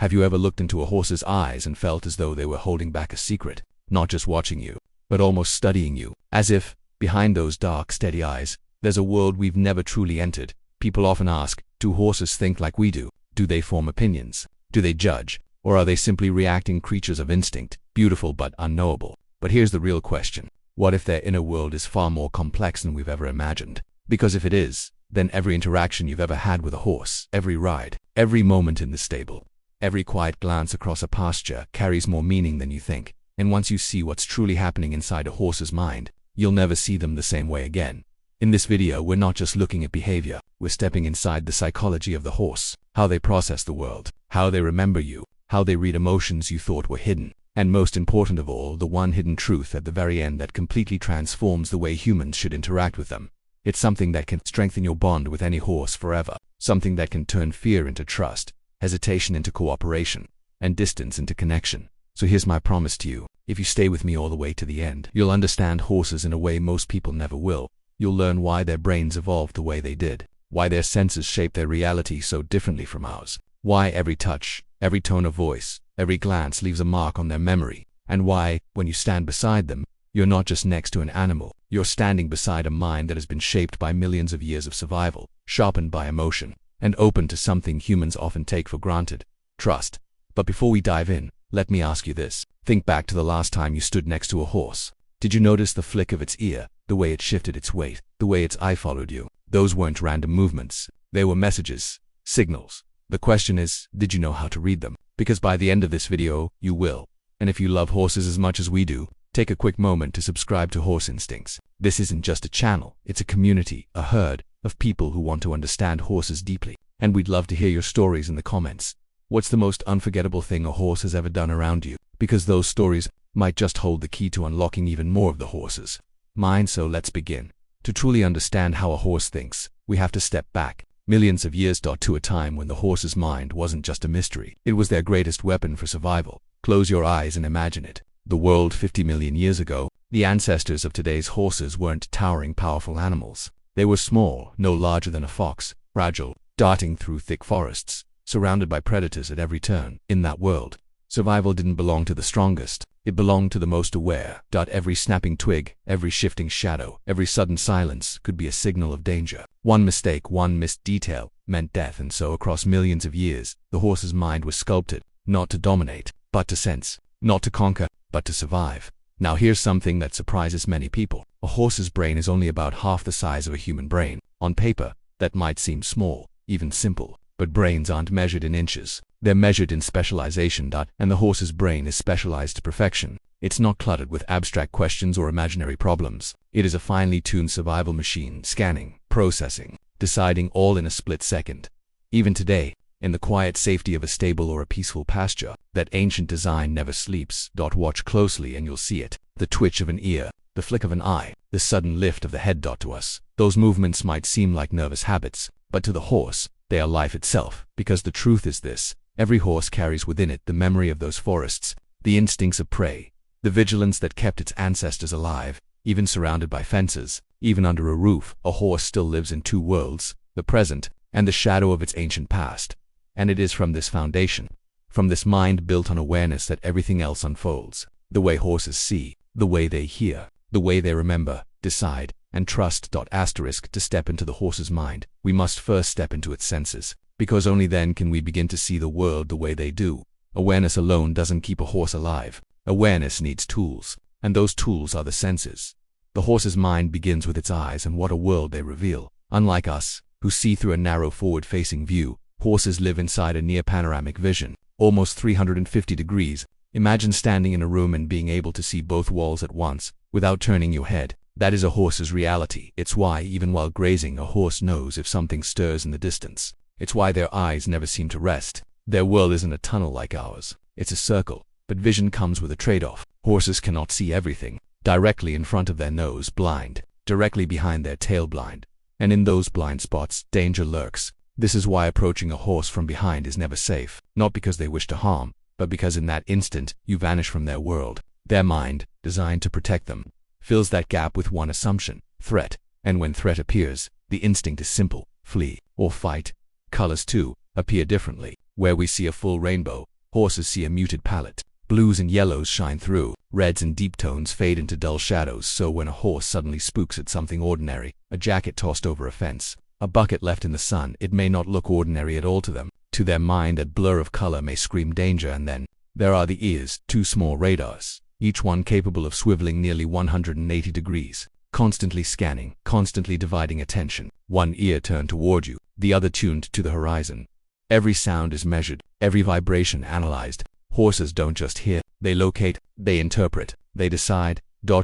Have you ever looked into a horse's eyes and felt as though they were holding back a secret, not just watching you, but almost studying you, as if, behind those dark, steady eyes, there's a world we've never truly entered? People often ask, do horses think like we do? Do they form opinions? Do they judge? Or are they simply reacting creatures of instinct, beautiful but unknowable? But here's the real question. What if their inner world is far more complex than we've ever imagined? Because if it is, then every interaction you've ever had with a horse, every ride, every moment in the stable, every quiet glance across a pasture carries more meaning than you think. And once you see what's truly happening inside a horse's mind, you'll never see them the same way again. In this video, we're not just looking at behavior, we're stepping inside the psychology of the horse, how they process the world, how they remember you, how they read emotions you thought were hidden, and most important of all, the one hidden truth at the very end that completely transforms the way humans should interact with them. It's something that can strengthen your bond with any horse forever, something that can turn fear into trust, hesitation into cooperation, and distance into connection. So here's my promise to you. If you stay with me all the way to the end, you'll understand horses in a way most people never will. You'll learn why their brains evolved the way they did, why their senses shape their reality so differently from ours, why every touch, every tone of voice, every glance leaves a mark on their memory, and why, when you stand beside them, you're not just next to an animal, you're standing beside a mind that has been shaped by millions of years of survival, sharpened by emotion, and open to something humans often take for granted: trust. But before we dive in, let me ask you this. Think back to the last time you stood next to a horse. Did you notice the flick of its ear, the way it shifted its weight, the way its eye followed you? Those weren't random movements. They were messages, signals. The question is, did you know how to read them? Because by the end of this video, you will. And if you love horses as much as we do, take a quick moment to subscribe to Horse Instincts. This isn't just a channel, it's a community, a herd of people who want to understand horses deeply. And we'd love to hear your stories in the comments. What's the most unforgettable thing a horse has ever done around you? Because those stories might just hold the key to unlocking even more of the horse's mind. So let's begin. To truly understand how a horse thinks, we have to step back millions of years to a time when the horse's mind wasn't just a mystery. It was their greatest weapon for survival. Close your eyes and imagine it. The world 50 million years ago. The ancestors of today's horses weren't towering, powerful animals. They were small, no larger than a fox, fragile, darting through thick forests, surrounded by predators at every turn. In that world, survival didn't belong to the strongest. It belonged to the most aware. Every snapping twig, every shifting shadow, every sudden silence could be a signal of danger. One mistake, one missed detail, meant death. And so across millions of years, the horse's mind was sculpted, not to dominate, but to sense, not to conquer, but to survive. Now here's something that surprises many people. A horse's brain is only about half the size of a human brain. On paper, that might seem small, even simple. But brains aren't measured in inches. They're measured in specialization. And the horse's brain is specialized to perfection. It's not cluttered with abstract questions or imaginary problems. It is a finely tuned survival machine, scanning, processing, deciding all in a split second. Even today, in the quiet safety of a stable or a peaceful pasture, that ancient design never sleeps. Watch closely and you'll see it. The twitch of an ear, the flick of an eye, the sudden lift of the head. To us, those movements might seem like nervous habits, but to the horse, they are life itself. Because the truth is this: every horse carries within it the memory of those forests, the instincts of prey, the vigilance that kept its ancestors alive. Even surrounded by fences, even under a roof, a horse still lives in two worlds, the present and the shadow of its ancient past. And it is from this foundation, from this mind built on awareness, that everything else unfolds. The way horses see, the way they hear, the way they remember, decide, and trust. To step into the horse's mind, we must first step into its senses, because only then can we begin to see the world the way they do. Awareness alone doesn't keep a horse alive. Awareness needs tools, and those tools are the senses. The horse's mind begins with its eyes, and what a world they reveal. Unlike us, who see through a narrow forward-facing view, horses live inside a near panoramic vision, almost 350 degrees. Imagine standing in a room and being able to see both walls at once, without turning your head. That is a horse's reality. It's why, even while grazing, a horse knows if something stirs in the distance. It's why their eyes never seem to rest. Their world isn't a tunnel like ours. It's a circle. But vision comes with a trade-off. Horses cannot see everything. Directly in front of their nose, blind. Directly behind their tail, blind. And in those blind spots, danger lurks. This is why approaching a horse from behind is never safe. Not because they wish to harm, but because in that instant, you vanish from their world. Their mind, designed to protect them, fills that gap with one assumption: threat. And when threat appears, the instinct is simple: flee or fight. Colors, too, appear differently. Where we see a full rainbow, horses see a muted palette. Blues and yellows shine through, reds and deep tones fade into dull shadows. So when a horse suddenly spooks at something ordinary, a jacket tossed over a fence, a bucket left in the sun, it may not look ordinary at all to them. To their mind, that blur of color may scream danger. And then there are the ears, two small radars, each one capable of swiveling nearly 180 degrees, constantly scanning, constantly dividing attention. One ear turned toward you, the other tuned to the horizon. Every sound is measured, every vibration analyzed. Horses don't just hear, they locate, they interpret, they decide.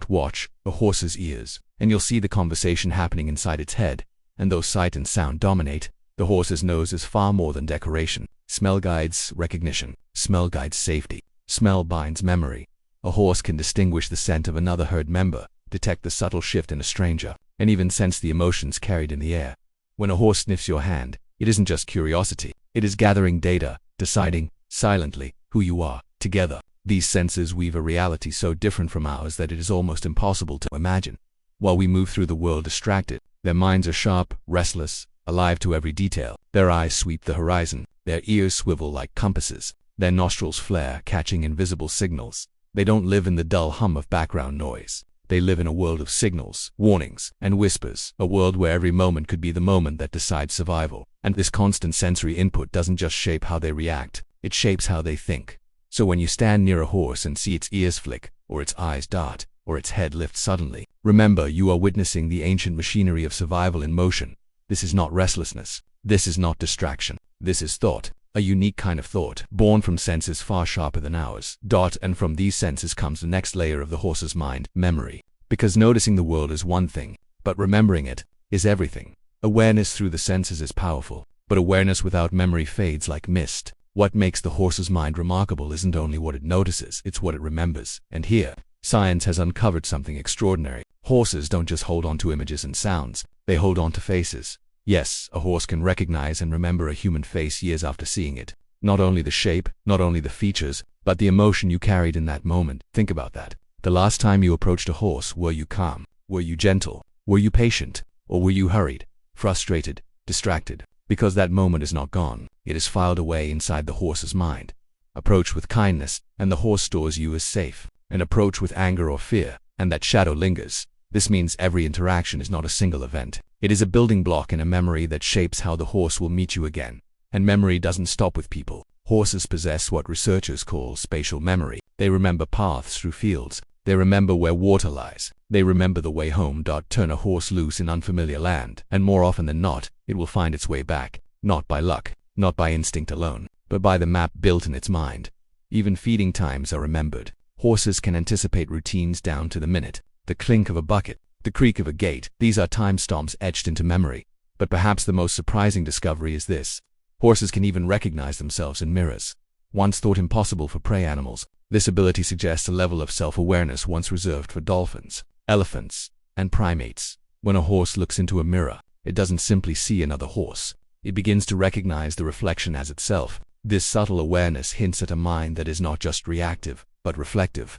Watch a horse's ears, and you'll see the conversation happening inside its head. And though sight and sound dominate, the horse's nose is far more than decoration. Smell guides recognition. Smell guides safety. Smell binds memory. A horse can distinguish the scent of another herd member, detect the subtle shift in a stranger, and even sense the emotions carried in the air. When a horse sniffs your hand, it isn't just curiosity. It is gathering data, deciding, silently, who you are. Together, these senses weave a reality so different from ours that it is almost impossible to imagine. While we move through the world distracted, their minds are sharp, restless, alive to every detail. Their eyes sweep the horizon, their ears swivel like compasses, their nostrils flare, catching invisible signals. They don't live in the dull hum of background noise. They live in a world of signals, warnings, and whispers, a world where every moment could be the moment that decides survival. And this constant sensory input doesn't just shape how they react, it shapes how they think. So when you stand near a horse and see its ears flick, or its eyes dart, or its head lift suddenly, remember you are witnessing the ancient machinery of survival in motion. This is not restlessness. This is not distraction. This is thought, a unique kind of thought, born from senses far sharper than ours. And from these senses comes the next layer of the horse's mind, memory. Because noticing the world is one thing, but remembering it is everything. Awareness through the senses is powerful, but awareness without memory fades like mist. What makes the horse's mind remarkable isn't only what it notices, it's what it remembers. And here, science has uncovered something extraordinary. Horses don't just hold on to images and sounds, they hold on to faces. Yes, a horse can recognize and remember a human face years after seeing it. Not only the shape, not only the features, but the emotion you carried in that moment. Think about that. The last time you approached a horse, were you calm? Were you gentle? Were you patient? Or were you hurried, frustrated, distracted? Because that moment is not gone, it is filed away inside the horse's mind. Approach with kindness, and the horse stores you as safe. And approach with anger or fear, and that shadow lingers. This means every interaction is not a single event. It is a building block in a memory that shapes how the horse will meet you again. And memory doesn't stop with people. Horses possess what researchers call spatial memory. They remember paths through fields. They remember where water lies. They remember the way home. Turn a horse loose in unfamiliar land, and more often than not, it will find its way back, not by luck, not by instinct alone, but by the map built in its mind. Even feeding times are remembered. Horses can anticipate routines down to the minute. The clink of a bucket, the creak of a gate, these are timestamps etched into memory. But perhaps the most surprising discovery is this. Horses can even recognize themselves in mirrors. Once thought impossible for prey animals, this ability suggests a level of self-awareness once reserved for dolphins, elephants, and primates. When a horse looks into a mirror, it doesn't simply see another horse. It begins to recognize the reflection as itself. This subtle awareness hints at a mind that is not just reactive, but reflective.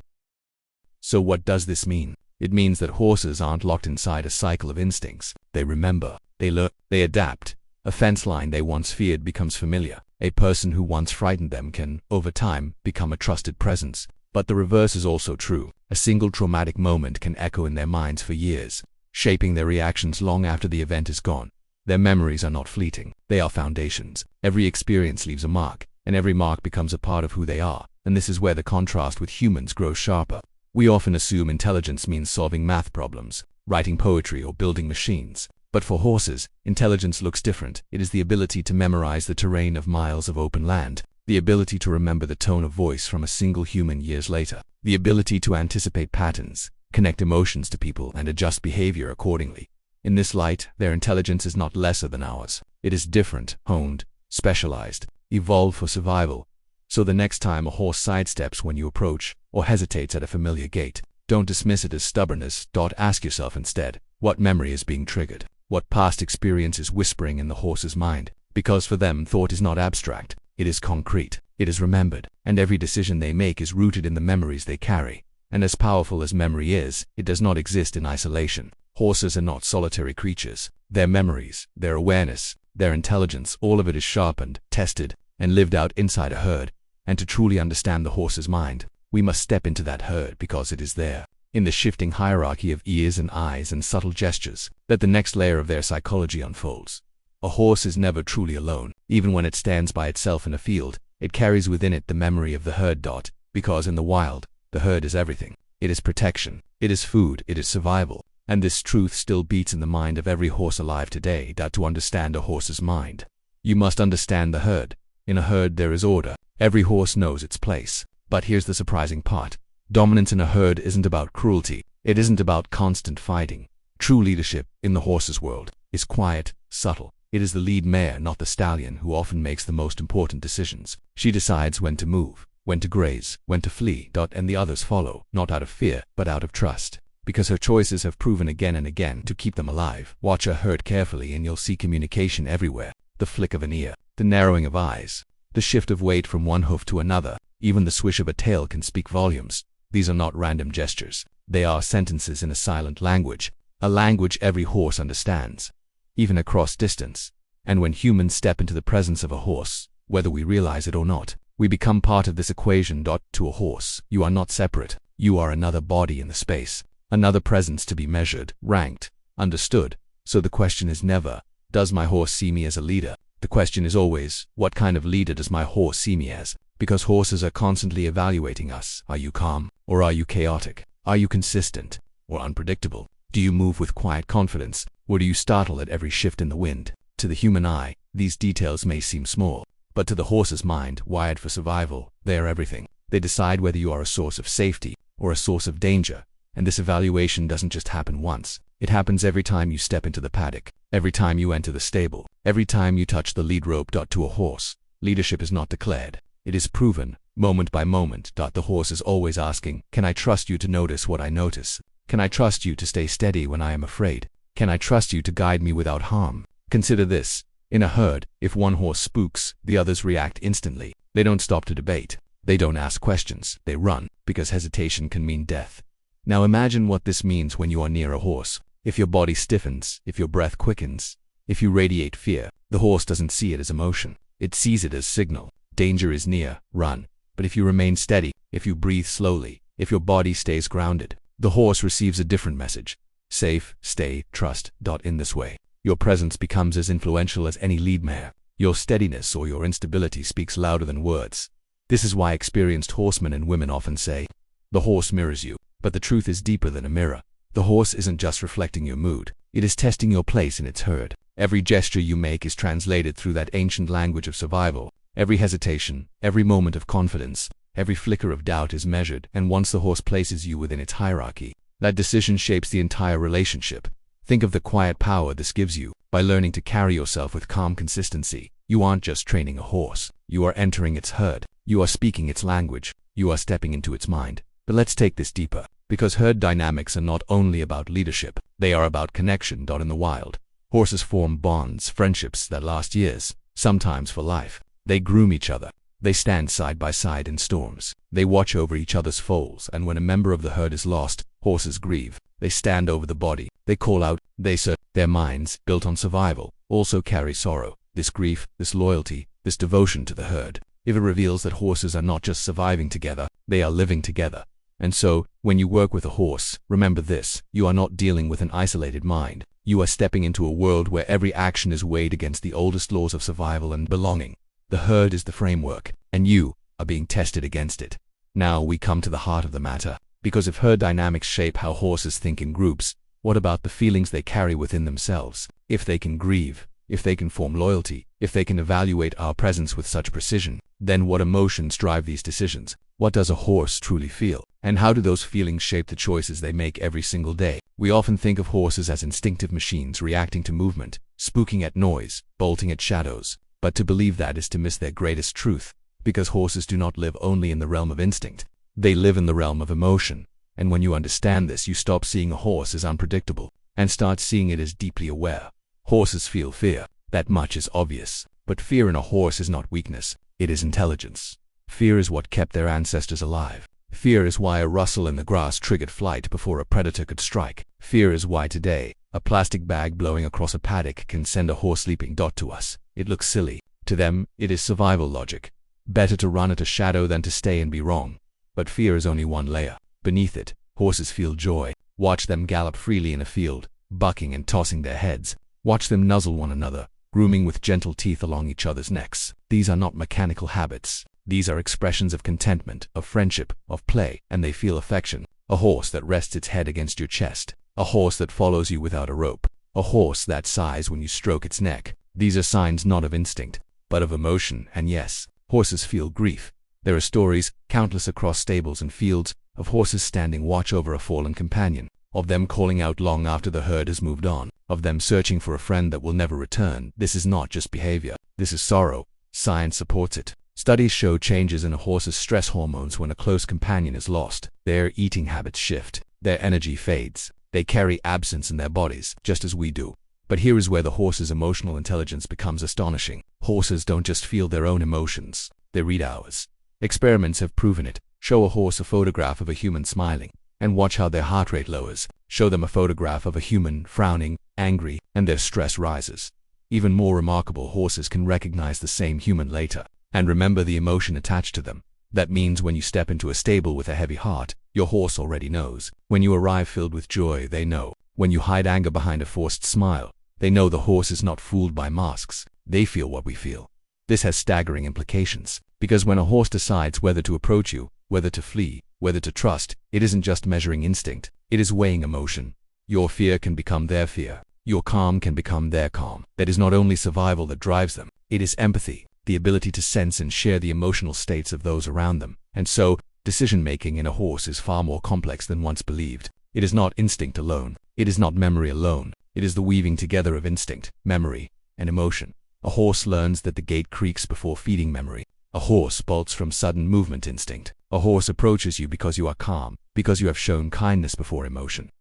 So what does this mean? It means that horses aren't locked inside a cycle of instincts. They remember, they learn, they adapt. A fence line they once feared becomes familiar. A person who once frightened them can, over time, become a trusted presence. But the reverse is also true. A single traumatic moment can echo in their minds for years, shaping their reactions long after the event is gone. Their memories are not fleeting. They are foundations. Every experience leaves a mark, and every mark becomes a part of who they are. And this is where the contrast with humans grows sharper. We often assume intelligence means solving math problems, writing poetry, or building machines. But for horses, intelligence looks different. It is the ability to memorize the terrain of miles of open land, the ability to remember the tone of voice from a single human years later, the ability to anticipate patterns, connect emotions to people, and adjust behavior accordingly. In this light, their intelligence is not lesser than ours. It is different, honed, specialized, evolved for survival. So the next time a horse sidesteps when you approach, or hesitates at a familiar gate, don't dismiss it as stubbornness. Ask yourself instead, what memory is being triggered? What past experience is whispering in the horse's mind? Because for them, thought is not abstract. It is concrete. It is remembered. And every decision they make is rooted in the memories they carry. And as powerful as memory is, it does not exist in isolation. Horses are not solitary creatures. Their memories, their awareness, their intelligence, all of it is sharpened, tested, and lived out inside a herd. And to truly understand the horse's mind, we must step into that herd, because it is there, in the shifting hierarchy of ears and eyes and subtle gestures, that the next layer of their psychology unfolds. A horse is never truly alone. Even when it stands by itself in a field, it carries within it the memory of the herd. Because in the wild, the herd is everything. It is protection, it is food, it is survival. And this truth still beats in the mind of every horse alive today. To understand a horse's mind, you must understand the herd. In a herd there is order. Every horse knows its place. But here's the surprising part. Dominance in a herd isn't about cruelty. It isn't about constant fighting. True leadership, in the horse's world, is quiet, subtle. It is the lead mare, not the stallion, who often makes the most important decisions. She decides when to move, when to graze, when to flee. And the others follow, not out of fear, but out of trust. Because her choices have proven again and again to keep them alive. Watch a herd carefully and you'll see communication everywhere. The flick of an ear, the narrowing of eyes, the shift of weight from one hoof to another, even the swish of a tail can speak volumes. These are not random gestures. They are sentences in a silent language, a language every horse understands, even across distance. And when humans step into the presence of a horse, whether we realize it or not, we become part of this equation. To a horse, you are not separate. You are another body in the space, another presence to be measured, ranked, understood. So the question is never, does my horse see me as a leader? The question is always, what kind of leader does my horse see me as? Because horses are constantly evaluating us. Are you calm, or are you chaotic? Are you consistent, or unpredictable? Do you move with quiet confidence, or do you startle at every shift in the wind? To the human eye, these details may seem small, but to the horse's mind, wired for survival, they are everything. They decide whether you are a source of safety, or a source of danger. And this evaluation doesn't just happen once. It happens every time you step into the paddock, every time you enter the stable, every time you touch the lead rope. To a horse, leadership is not declared. It is proven, moment by moment. The horse is always asking, can I trust you to notice what I notice? Can I trust you to stay steady when I am afraid? Can I trust you to guide me without harm? Consider this. In a herd, if one horse spooks, the others react instantly. They don't stop to debate. They don't ask questions. They run, because hesitation can mean death. Now imagine what this means when you are near a horse. If your body stiffens, if your breath quickens, if you radiate fear, the horse doesn't see it as emotion. It sees it as signal. Danger is near, run. But if you remain steady, if you breathe slowly, if your body stays grounded, the horse receives a different message. Safe, stay, trust. In this way, your presence becomes as influential as any lead mare. Your steadiness or your instability speaks louder than words. This is why experienced horsemen and women often say, the horse mirrors you. But the truth is deeper than a mirror. The horse isn't just reflecting your mood. It is testing your place in its herd. Every gesture you make is translated through that ancient language of survival. Every hesitation, every moment of confidence, every flicker of doubt is measured, and once the horse places you within its hierarchy, that decision shapes the entire relationship. Think of the quiet power this gives you. By learning to carry yourself with calm consistency, you aren't just training a horse. You are entering its herd. You are speaking its language. You are stepping into its mind. But let's take this deeper, because herd dynamics are not only about leadership, they are about connection. In the wild, horses form bonds, friendships that last years, sometimes for life. They groom each other. They stand side by side in storms. They watch over each other's foals, and when a member of the herd is lost, horses grieve. They stand over the body. They call out. They search. Their minds, built on survival, also carry sorrow. This grief, this loyalty, this devotion to the herd. It reveals that horses are not just surviving together, they are living together. And so, when you work with a horse, remember this: you are not dealing with an isolated mind. You are stepping into a world where every action is weighed against the oldest laws of survival and belonging. The herd is the framework, and you are being tested against it. Now we come to the heart of the matter, because if herd dynamics shape how horses think in groups, what about the feelings they carry within themselves? If they can grieve, if they can form loyalty, if they can evaluate our presence with such precision, then what emotions drive these decisions? What does a horse truly feel? And how do those feelings shape the choices they make every single day? We often think of horses as instinctive machines reacting to movement, spooking at noise, bolting at shadows. But to believe that is to miss their greatest truth, because horses do not live only in the realm of instinct. They live in the realm of emotion. And when you understand this, you stop seeing a horse as unpredictable and start seeing it as deeply aware. Horses feel fear. That much is obvious. But fear in a horse is not weakness. It is intelligence. Fear is what kept their ancestors alive. Fear is why a rustle in the grass triggered flight before a predator could strike. Fear is why today, a plastic bag blowing across a paddock can send a horse leaping. To us, it looks silly, To them, it is survival logic. Better to run at a shadow than to stay and be wrong. But fear is only one layer. Beneath it, horses feel joy. Watch them gallop freely in a field, bucking and tossing their heads. Watch them nuzzle one another, grooming with gentle teeth along each other's necks. These are not mechanical habits. These are expressions of contentment, of friendship, of play, and they feel affection. A horse that rests its head against your chest. A horse that follows you without a rope. A horse that sighs when you stroke its neck. These are signs not of instinct, but of emotion, and yes, horses feel grief. There are stories, countless across stables and fields, of horses standing watch over a fallen companion, of them calling out long after the herd has moved on, of them searching for a friend that will never return. This is not just behavior, this is sorrow. Science supports it. Studies show changes in a horse's stress hormones when a close companion is lost. Their eating habits shift, their energy fades. They carry absence in their bodies, just as we do. But here is where the horse's emotional intelligence becomes astonishing. Horses don't just feel their own emotions, they read ours. Experiments have proven it. Show a horse a photograph of a human smiling, and watch how their heart rate lowers. Show them a photograph of a human frowning, angry, and their stress rises. Even more remarkable, horses can recognize the same human later, and remember the emotion attached to them. That means when you step into a stable with a heavy heart, your horse already knows. When you arrive filled with joy, they know. When you hide anger behind a forced smile, they know the horse is not fooled by masks. They feel what we feel. This has staggering implications, because when a horse decides whether to approach you, whether to flee, whether to trust, it isn't just measuring instinct, it is weighing emotion. Your fear can become their fear. Your calm can become their calm. That is not only survival that drives them, it is empathy, the ability to sense and share the emotional states of those around them. And so, decision-making in a horse is far more complex than once believed. It is not instinct alone. It is not memory alone. It is the weaving together of instinct, memory, and emotion. A horse learns that the gate creaks before feeding memory. A horse bolts from sudden movement instinct. A horse approaches you because you are calm, because you have shown kindness before emotion.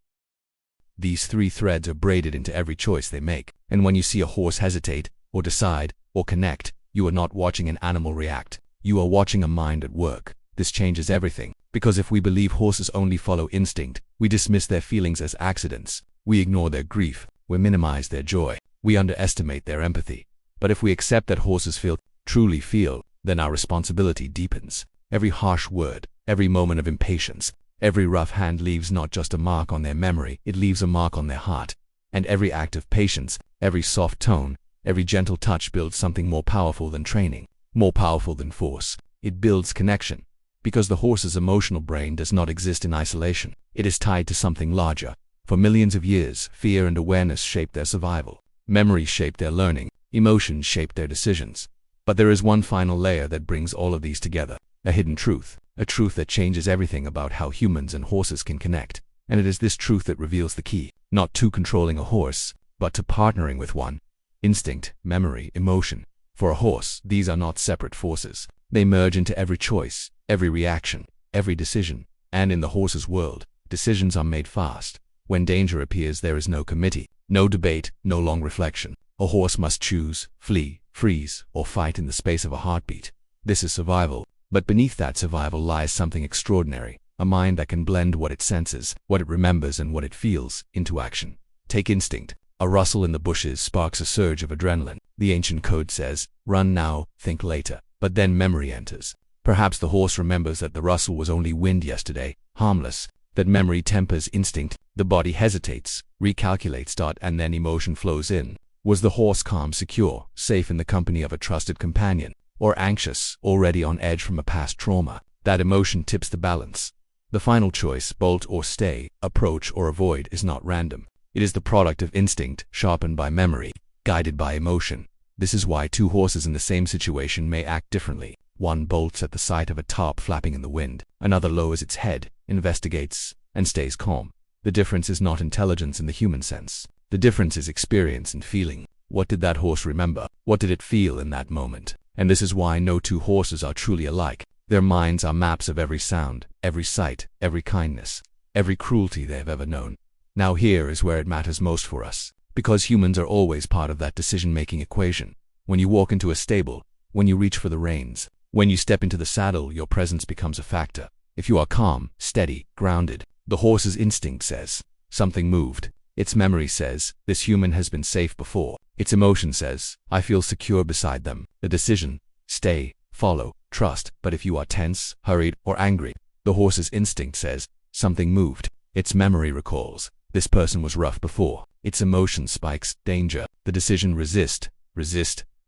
These three threads are braided into every choice they make. And when you see a horse hesitate, or decide, or connect, you are not watching an animal react. You are watching a mind at work. This changes everything, because if we believe horses only follow instinct, we dismiss their feelings as accidents. We ignore their grief. We minimize their joy. We underestimate their empathy. But if we accept that horses feel, truly feel, then our responsibility deepens. Every harsh word, every moment of impatience, every rough hand leaves not just a mark on their memory, it leaves a mark on their heart. And every act of patience, every soft tone, every gentle touch builds something more powerful than training, more powerful than force. It builds connection. Because the horse's emotional brain does not exist in isolation. It is tied to something larger. For millions of years, fear and awareness shaped their survival. Memory shaped their learning. Emotions shaped their decisions. But there is one final layer that brings all of these together. A hidden truth. A truth that changes everything about how humans and horses can connect. And it is this truth that reveals the key. Not to controlling a horse, but to partnering with one. Instinct, memory, emotion. For a horse, these are not separate forces. They merge into every choice, every reaction, every decision. And in the horse's world, decisions are made fast. When danger appears, there is no committee, no debate, no long reflection. A horse must choose, flee, freeze, or fight in the space of a heartbeat. This is survival. But beneath that survival lies something extraordinary. A mind that can blend what it senses, what it remembers, and what it feels, into action. Take instinct. A rustle in the bushes sparks a surge of adrenaline. The ancient code says, run now, think later. But then memory enters. Perhaps the horse remembers that the rustle was only wind yesterday, harmless. That memory tempers instinct. The body hesitates, recalculates, and then emotion flows in. Was the horse calm, secure, safe in the company of a trusted companion? Or anxious, already on edge from a past trauma? That emotion tips the balance. The final choice, bolt or stay, approach or avoid, is not random. It is the product of instinct, sharpened by memory, guided by emotion. This is why two horses in the same situation may act differently. One bolts at the sight of a tarp flapping in the wind. Another lowers its head, investigates, and stays calm. The difference is not intelligence in the human sense. The difference is experience and feeling. What did that horse remember? What did it feel in that moment? And this is why no two horses are truly alike. Their minds are maps of every sound, every sight, every kindness, every cruelty they have ever known. Now here is where it matters most for us. Because humans are always part of that decision-making equation. When you walk into a stable, when you reach for the reins, when you step into the saddle, your presence becomes a factor. If you are calm, steady, grounded, the horse's instinct says, something moved. Its memory says, this human has been safe before. Its emotion says, I feel secure beside them. The decision, stay, follow, trust. But if you are tense, hurried, or angry, the horse's instinct says, something moved. Its memory recalls, this person was rough before. Its emotion spikes, danger. The decision, resist,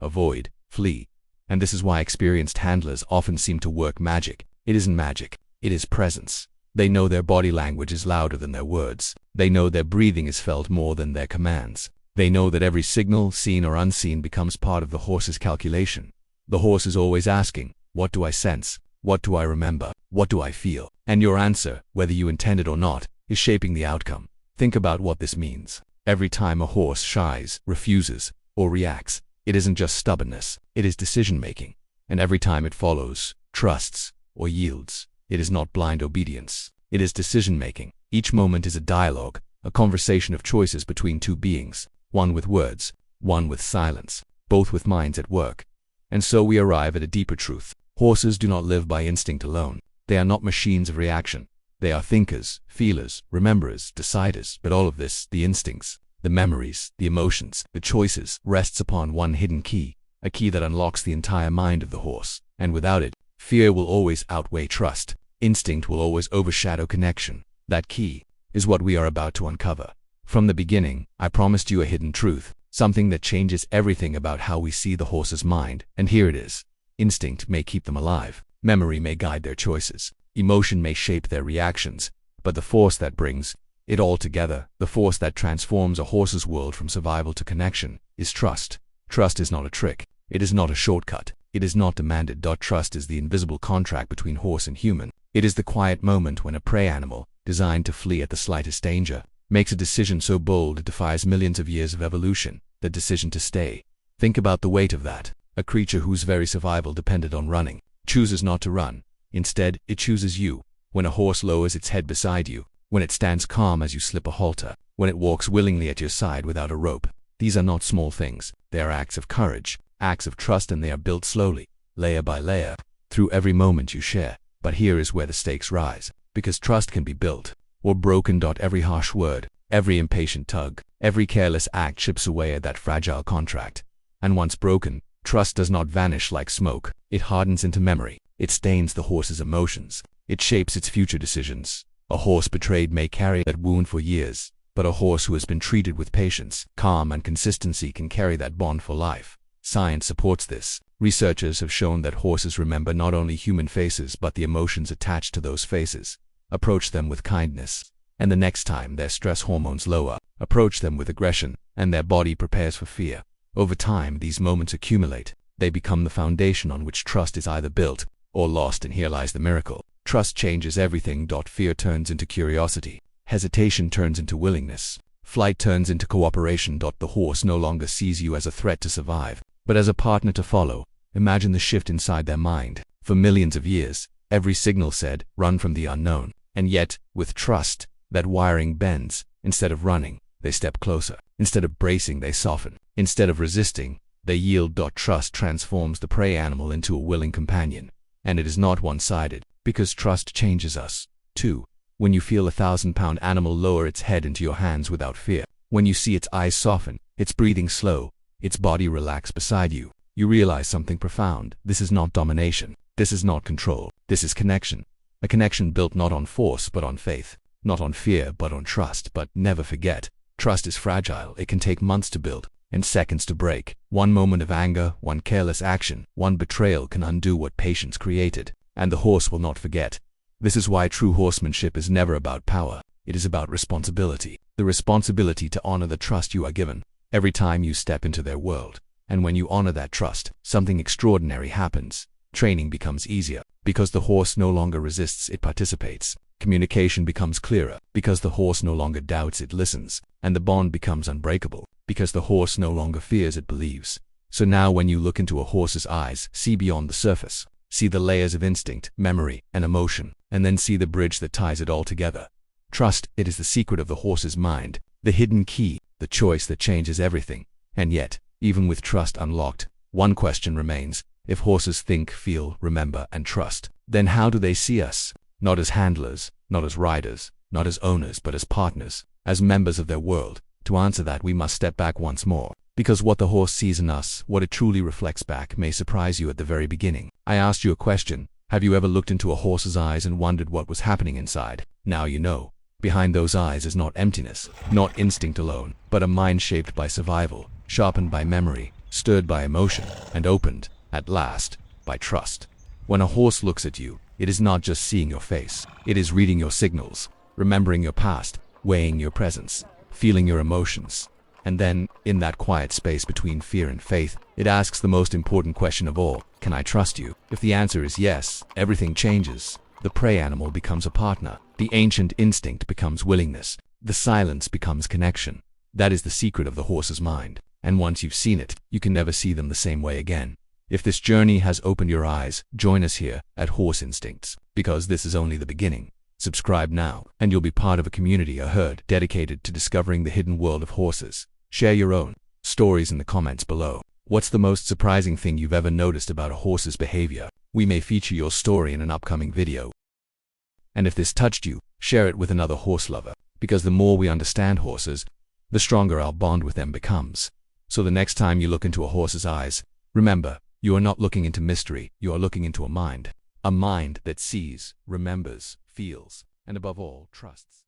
avoid, flee. And this is why experienced handlers often seem to work magic. It isn't magic, it is presence. They know their body language is louder than their words. They know their breathing is felt more than their commands. They know that every signal, seen or unseen, becomes part of the horse's calculation. The horse is always asking, what do I sense? What do I remember? What do I feel? And your answer, whether you intend it or not, is shaping the outcome. Think about what this means. Every time a horse shies, refuses, or reacts, it isn't just stubbornness, it is decision-making. And every time it follows, trusts, or yields, it is not blind obedience. It is decision-making. Each moment is a dialogue, a conversation of choices between two beings, one with words, one with silence, both with minds at work. And so we arrive at a deeper truth. Horses do not live by instinct alone. They are not machines of reaction. They are thinkers, feelers, rememberers, deciders. But all of this, the instincts, the memories, the emotions, the choices, rests upon one hidden key, a key that unlocks the entire mind of the horse. And without it, fear will always outweigh trust. Instinct will always overshadow connection. That key is what we are about to uncover. From the beginning, I promised you a hidden truth, something that changes everything about how we see the horse's mind, and here it is. Instinct may keep them alive, memory may guide their choices, emotion may shape their reactions, but the force that brings it all together, the force that transforms a horse's world from survival to connection, is trust. Trust is not a trick. It is not a shortcut. It is not demanded. Trust is the invisible contract between horse and human. It is the quiet moment when a prey animal, designed to flee at the slightest danger, makes a decision so bold it defies millions of years of evolution, the decision to stay. Think about the weight of that. A creature whose very survival depended on running, chooses not to run. Instead, it chooses you. When a horse lowers its head beside you, when it stands calm as you slip a halter, when it walks willingly at your side without a rope, these are not small things. They are acts of courage, acts of trust, and they are built slowly, layer by layer, through every moment you share. But here is where the stakes rise, because trust can be built or broken. Every harsh word, every impatient tug, every careless act chips away at that fragile contract. And once broken, trust does not vanish like smoke. It hardens into memory. It stains the horse's emotions. It shapes its future decisions. A horse betrayed may carry that wound for years, but a horse who has been treated with patience, calm, and consistency can carry that bond for life. Science supports this. Researchers have shown that horses remember not only human faces but the emotions attached to those faces. Approach them with kindness, and the next time their stress hormones lower. Approach them with aggression, and their body prepares for fear. Over time, these moments accumulate. They become the foundation on which trust is either built or lost, and here lies the miracle. Trust changes everything. Fear turns into curiosity. Hesitation turns into willingness. Flight turns into cooperation. The horse no longer sees you as a threat to survive, but as a partner to follow. Imagine the shift inside their mind. For millions of years, every signal said, run from the unknown. And yet, with trust, that wiring bends. Instead of running, they step closer. Instead of bracing, they soften. Instead of resisting, they yield. Trust transforms the prey animal into a willing companion. And it is not one-sided, because trust changes us, too. When you feel a 1,000-pound animal lower its head into your hands without fear, when you see its eyes soften, its breathing slow, its body relax beside you, you realize something profound. This is not domination. This is not control. This is connection. A connection built not on force but on faith, not on fear but on trust. But never forget, trust is fragile. It can take months to build and seconds to break. One moment of anger, one careless action, one betrayal can undo what patience created. And the horse will not forget. This is why true horsemanship is never about power. It is about responsibility. The responsibility to honor the trust you are given every time you step into their world. And when you honor that trust, something extraordinary happens. Training becomes easier, because the horse no longer resists, it participates. Communication becomes clearer, because the horse no longer doubts, it listens. And the bond becomes unbreakable, because the horse no longer fears, it believes. So now when you look into a horse's eyes, see beyond the surface. See the layers of instinct, memory, and emotion, and then see the bridge that ties it all together. Trust, it is the secret of the horse's mind, the hidden key, the choice that changes everything. And yet, even with trust unlocked, one question remains. If horses think, feel, remember, and trust, then how do they see us? Not as handlers, not as riders, not as owners, but as partners, as members of their world. To answer that, we must step back once more, because what the horse sees in us, what it truly reflects back, may surprise you at the very beginning. I asked you a question. Have you ever looked into a horse's eyes and wondered what was happening inside? Now you know. Behind those eyes is not emptiness, not instinct alone, but a mind shaped by survival, sharpened by memory, stirred by emotion, and opened, at last, by trust. When a horse looks at you, it is not just seeing your face. It is reading your signals, remembering your past, weighing your presence, feeling your emotions. And then, in that quiet space between fear and faith, it asks the most important question of all: can I trust you? If the answer is yes, everything changes. The prey animal becomes a partner. The ancient instinct becomes willingness. The silence becomes connection. That is the secret of the horse's mind. And once you've seen it, you can never see them the same way again. If this journey has opened your eyes, join us here at Horse Instincts, because this is only the beginning. Subscribe now, and you'll be part of a community, a herd, dedicated to discovering the hidden world of horses. Share your own stories in the comments below. What's the most surprising thing you've ever noticed about a horse's behavior? We may feature your story in an upcoming video. And if this touched you, share it with another horse lover, because the more we understand horses, the stronger our bond with them becomes. So the next time you look into a horse's eyes, remember, you are not looking into mystery, you are looking into a mind that sees, remembers, feels, and above all, trusts.